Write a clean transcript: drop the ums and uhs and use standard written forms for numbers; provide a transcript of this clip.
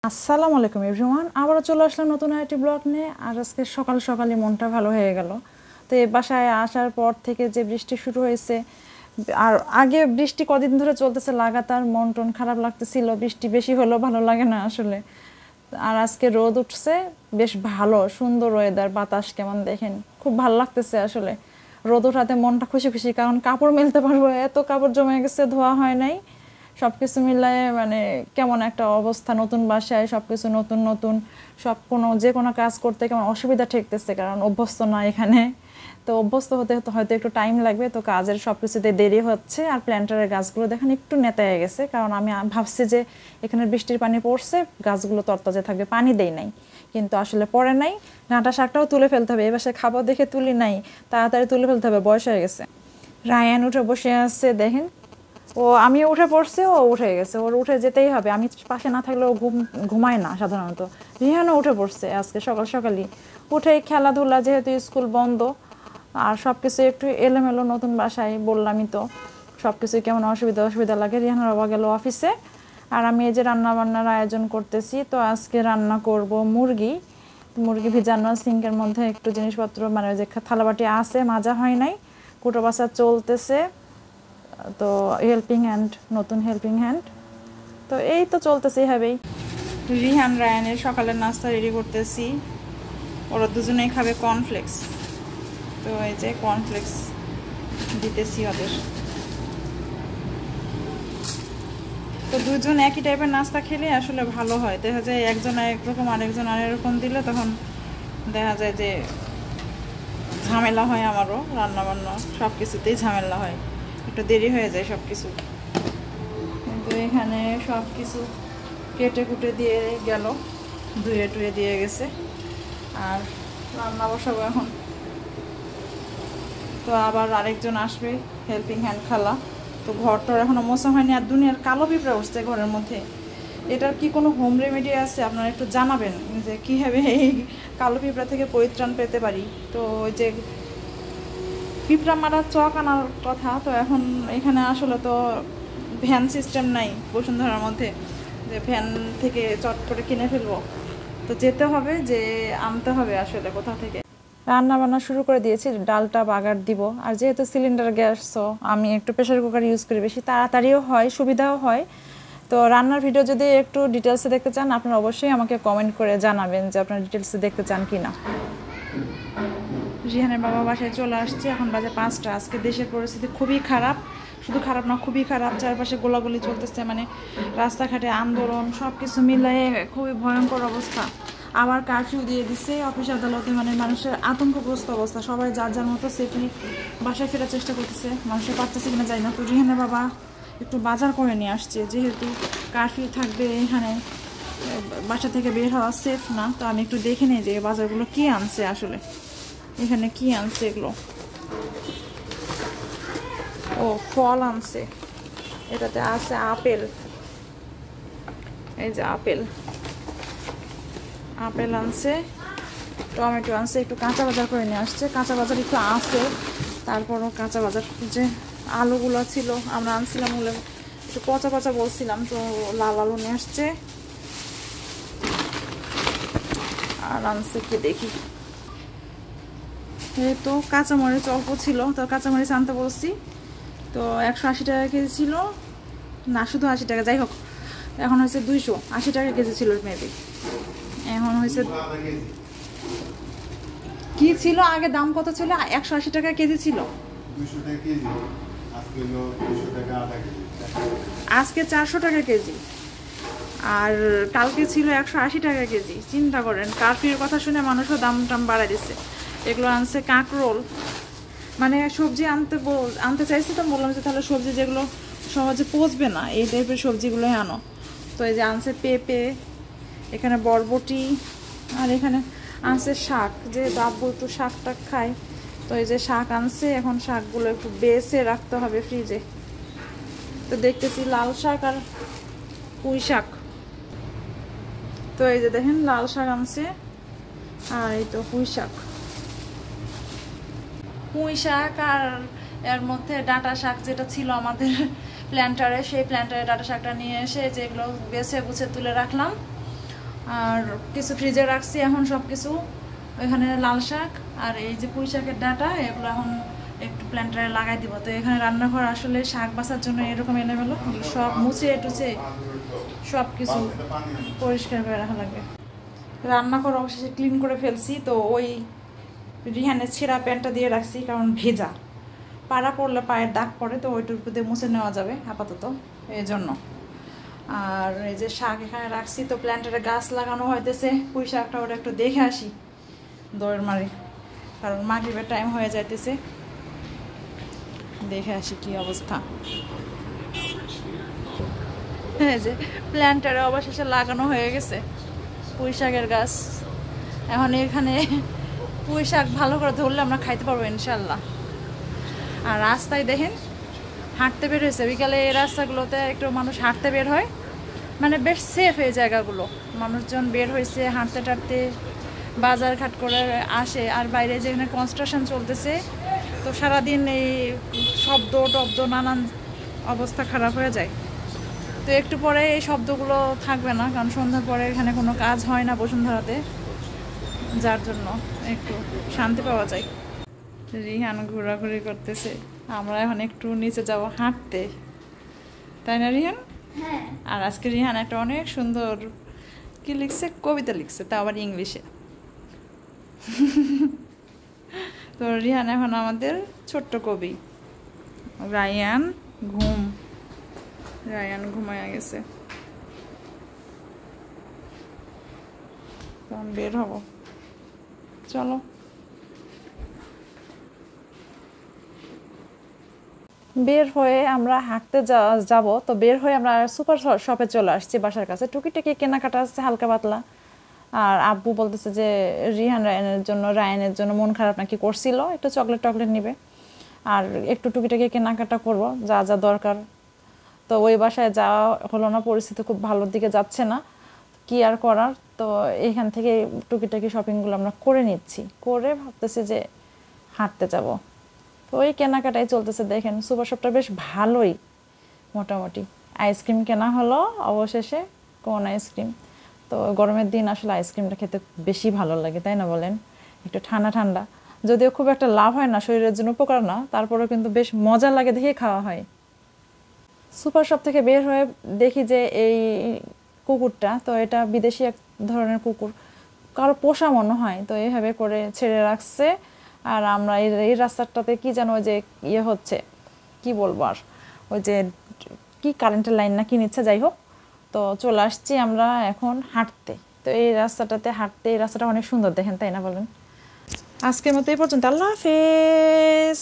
আসসালামু আলাইকুম এভরিওয়ান, আবারও চলে আসলাম নতুন আরেকটি ব্লগ নিয়ে। আর আজকে সকাল সকালই মনটা ভালো হয়ে গেল। তো এই বাসায় আসার পর থেকে যে বৃষ্টি শুরু হয়েছে, আর আগে বৃষ্টি কদিন ধরে চলতেছে লাগাতার, মন টন খারাপ লাগতেছিল, বৃষ্টি বেশি হলেও ভালো লাগে না আসলে। আর আজকে রোদ উঠছে, বেশ ভালো সুন্দর ওয়েদার, বাতাস কেমন দেখেন, খুব ভালো লাগতেছে আসলে। রোদ ওঠাতে মনটা খুশি খুশি, কারণ কাপড় মেলতে পারবো, এত কাপড় জমে গেছে, ধোয়া হয় নাই। সব কিছু মিলায়ে মানে কেমন একটা অবস্থা, নতুন বাসায় সব কিছু নতুন নতুন, সব যে কোনো কাজ করতে কেমন অসুবিধা ঠেকতেছে, কারণ অভ্যস্ত না এখানে। তো অভ্যস্ত হতে হতে হয়তো একটু টাইম লাগবে, তো কাজের সব কিছুতে দেরি হচ্ছে। আর প্ল্যান্টারের গাছগুলো দেখেন একটু নেতায় গেছে, কারণ আমি ভাবছি যে এখানে বৃষ্টির পানি পড়ছে, গাছগুলো তরতাজা থাকবে, পানি দেই নাই, কিন্তু আসলে পড়ে নাই। ডাঁটা শাকটাও তুলে ফেলতে হবে, এবার সে খাবার দেখে তুলি নাই, তাড়াতাড়ি তুলে ফেলতে হবে, বয়স হয়ে গেছে। রায়ান উঠে বসে আছে দেখেন, ও আমি উঠে পড়ছি, ও উঠে গেছে, ওর উঠে যেতেই হবে, আমি পাশে না থাকলে ও ঘুমায় না সাধারণত। রিহানও উঠে পড়ছে আজকে সকাল সকালই, উঠে খেলাধুলা, যেহেতু স্কুল বন্ধ আর সব কিছু একটু এলোমেলো, নতুন বাসায় বললামই তো, সব কিছু কেমন অসুবিধা লাগে। রিহানের বাবা গেল অফিসে, আর আমি এই যে রান্না বান্নার আয়োজন করতেছি। তো আজকে রান্না করব মুরগি ভিজানো, সিঙ্কের মধ্যে একটু জিনিসপত্র মানে যে থালাবাটি আছে, মাজা হয় নাই, কুটো বাছা চলতেছে। তো হেল্পিং হ্যান্ড, নতুন হেল্পিং হ্যান্ড, তো এই তো চলতেছে এভাবেই। রিহান রায়ানের সকালের নাস্তা রেডি করতেছি, ওরা দুজনেই খাবে কর্নফ্লেক্স। তো এই যে কর্নফ্লেক্স দিতেছি ওদের। তো দুজন একই টাইপের নাস্তা খেলে আসলে ভালো হয়, দেখা যায় একজন একরকম আরেকজন আরেকরকম দিলে তখন দেখা যায় যে ঝামেলা হয়, আমারও রান্না বান্না সব কিছুতেই ঝামেলা হয়, একটু দেরি হয়ে যায় সব কিছু। কিন্তু এখানে সব কিছু কেটে কুটে দিয়ে গেল, ধুয়ে টুয়ে দিয়ে গেছে, আর রান্না বসাবো এখন। তো আবার আরেকজন আসবে, হেল্পিং হ্যান্ড খালা। তো ঘরটার এখনও মোছা হয়নি, আর দুনিয়ার কালো পিঁপড়া উঠছে ঘরের মধ্যে। এটার কি কোনো হোম রেমেডি আছে আপনারা একটু জানাবেন, যে কীভাবে এই কালো পিঁপড়া থেকে পরিত্রাণ পেতে পারি। তো ওই যে পিঁপড়া মারার চক আনার কথা, তো এখন এখানে আসলে তো ভ্যান সিস্টেম নাই বসুন্ধরার মধ্যে, যে ভ্যান থেকে চট করে কিনে ফেলবো। তো যেতে হবে, যে আনতে হবে আসলে কোথা থেকে। রান্না বান্না শুরু করে দিয়েছি, ডালটা বাগার দিব। আর যেহেতু সিলিন্ডার গ্যাস, তো আমি একটু প্রেশার কুকার ইউজ করি, বেশি তাড়াতাড়িও হয়, সুবিধাও হয়। তো রান্নার ভিডিও যদি একটু ডিটেলসে দেখতে চান, আপনারা অবশ্যই আমাকে কমেন্ট করে জানাবেন যে আপনারা ডিটেলসে দেখতে চান কি না। রিহানের বাবা বাসায় চলে আসছে, এখন বাজে 5টা। আজকে দেশের পরিস্থিতি খুবই খারাপ, শুধু খারাপ না খুবই খারাপ, চারপাশে গোলাগুলি চলতেছে, মানে রাস্তাঘাটে আন্দোলন, সব কিছু মিলিয়ে খুবই ভয়ঙ্কর অবস্থা। আবার কারফিউ দিয়ে দিচ্ছে অফিস আদালতে, মানে মানুষের আতঙ্কগ্রস্ত অবস্থা, সবাই যার যার মতো সেফলি বাসায় ফেরার চেষ্টা করতেছে, মানুষের পারতেছে কিনা যায় না। তো রিহানের বাবা একটু বাজার করে নিয়ে আসছে, যেহেতু কারফিউ থাকবে এখানে, বাসা থেকে বের হওয়া সেফ না। তো আমি একটু দেখে নিই যে বাজারগুলো কি আনছে আসলে, এখানে কি আনছে এগুলো। ও ফল আনছে, এটাতে আছে আপেল, এই যে আপেল আনছে, টমেটো আনছে, একটু কাঁচা বাজার করে নিয়ে আসছে। কাঁচা বাজার একটু আছে, তারপরও কাঁচা বাজার, যে আলুগুলো ছিল আমরা আনছিলাম হলে একটু পচা পচা বলছিলাম, তো লাল আলু নিয়ে আসছে। আর আনছে কি দেখি, এই তো কাঁচামরিচ অল্প ছিল, তো কাঁচামরিচ আনতে বলছি। তো 180 টাকা কেজি ছিল না, শুধু 80 টাকা, যাই হোক এখন হয়েছে 280 টাকা কেজি ছিল মেবি, এখন হয়েছে কি ছিল, আগে দাম কত ছিল, 180 টাকা কেজি ছিল, আজকে 400 টাকা কেজি, আর কালকে ছিল 180 টাকা কেজি। চিন্তা করেন, কারফিউর কথা শুনে মানুষও দাম টাম বাড়াই দিচ্ছে। এগুলো আনছে কাঁকরোল, মানে সবজি আনতে চাইছি, তো বললাম যে তাহলে সবজি যেগুলো সহজে পচবে না এই টাইপের সবজিগুলোই আনো। তো এই যে আনছে পেঁপে, এখানে বরবটি, আর এখানে আনছে শাক, যেহেতু আব্বু একটু শাক টাক খায়, তো এই যে শাক আনছে। এখন শাকগুলো একটু বেছে রাখতে হবে ফ্রিজে। তো দেখতেছি লাল শাক আর পুঁই শাক, তো এই যে দেখেন লাল শাক আনছে, আর এই তো পুঁই শাক, আর এর মধ্যে ডাঁটা শাক যেটা ছিল আমাদের প্ল্যান্টারে, সেই প্ল্যান্টারে ডাঁটা শাকটা নিয়ে এসে যেগুলো বেছে বুছে তুলে রাখলাম। আর কিছু ফ্রিজে রাখছি এখন সব কিছু। ওইখানে লাল শাক আর এই যে পুঁই শাকের ডাঁটা এগুলো এখন একটু প্ল্যান্টারে লাগাই দিব। তো এখানে রান্নাঘর আসলে শাক বাছার জন্য এরকম এলোমেলো, সব মুছে টুছে সব কিছু পরিষ্কার করে রাখা লাগবে। রান্নাঘর অবশেষে ক্লিন করে ফেলছি। তো ওই রিহানের ছেঁড়া প্যান্টটা দিয়ে রাখছি, কারণ ভেজা, পাড়া পড়লে পায়ের দাগ পড়ে, তো ওইটুকু দিয়ে মুছে নেওয়া যাবে আপাতত, এই জন্য। আর এই যে শাক এখানে রাখছি। তো প্ল্যান্টারে গাছ লাগানো হইতেছে, পুঁই শাকটা ওটা একটু দেখে আসি দৌড় মারি, কারণ মাগরিবের টাইম হয়ে যাইতেছে, দেখে আসি কি অবস্থা। হ্যাঁ, যে প্ল্যান্টারে অবশেষে লাগানো হয়ে গেছে পুঁই শাকের গাছ। এখন এখানে পুঁই শাক ভালো করে ধরলে আমরা খাইতে পারবো ইনশাল্লাহ। আর রাস্তায় দেখেন হাঁটতে বের হয়েছে বিকালে, এই রাস্তাগুলোতে একটু মানুষ হাঁটতে বের হয়, মানে বেশ সেফ এই জায়গাগুলো। মানুষজন বের হয়েছে হাঁটতে টাটতে, বাজার ঘাট করে আসে। আর বাইরে যেখানে কনস্ট্রাকশন চলতেছে, তো সারাদিন এই শব্দ টব্দ নানান অবস্থা খারাপ হয়ে যায়। তো একটু পরে এই শব্দগুলো থাকবে না, কারণ সন্ধ্যার পরে এখানে কোনো কাজ হয় না বসুন্ধরাতে, যার জন্য একটু শান্তি পাওয়া যায়। রিহান ঘোরাঘুরি করতেছে, আমরা এখন একটু নিচে যাব হাঁটতে, তাই না রিহান? আর আজকে রিহান একটা অনেক সুন্দর কি লিখছে, কবিতা লিখছে, তা আবার ইংলিশে। তো রিহান এখন আমাদের ছোট্ট কবি। রায়ান ঘুমায়া গেছে, তখন বের হব, চলো। বের হয়ে আমরা হাঁটতে যাব। তো বের হয়ে আমরা সুপার শপে চলে আসছি বাসার কাছে, টুকিটাকি কেনাকাটা আসছে হালকা পাতলা। আর আব্বু বলতেছে যে রায়ানের জন্য মন খারাপ নাকি করছিল, একটু চকলেট টকলেট নিবে আর একটু টুকিটাকি কেনাকাটা করব যা যা দরকার। তো ওই বাসায় যাওয়া হলো না, পরিস্থিতি খুব ভালোর দিকে যাচ্ছে না, কি আর করার। তো এইখান থেকে টুকিটাকি শপিংগুলো আমরা করে নিচ্ছি, করে ভাবতেছি যে হাঁটতে যাব। তো ওই কেনাকাটাই চলতেছে। দেখেন সুপার শপটা বেশ ভালোই, মোটামুটি। আইসক্রিম কেনা হলো অবশেষে, কোন আইসক্রিম। তো গরমের দিন আসলে আইসক্রিমটা খেতে বেশি ভালো লাগে, তাই না বলেন? একটু ঠান্ডা ঠান্ডা, যদিও খুব একটা লাভ হয় না, শরীরের জন্য উপকার না, তারপরেও কিন্তু বেশ মজা লাগে দেখে খাওয়া হয়। সুপার শপ থেকে বের হয়ে দেখি যে এই কুকুরটা, তো এটা বিদেশি এক ধরনের কুকুর, কারো পোষা মনে হয়, তো এইভাবে করে ছেড়ে রাখছে। আর আমরা এই রাস্তাটাতে কি যেন ওই যে ইয়ে হচ্ছে, কি বলবো আর, ওই যে কি কারেন্টের লাইন না কি নিচ্ছে, যাই হোক। তো চলে আসছি আমরা এখন হাঁটতে। তো এই রাস্তাটাতে হাঁটতে, এই রাস্তাটা অনেক সুন্দর দেখেন, তাই না বলেন? আজকের মতো এই পর্যন্ত, আল্লাহ হাফেজ।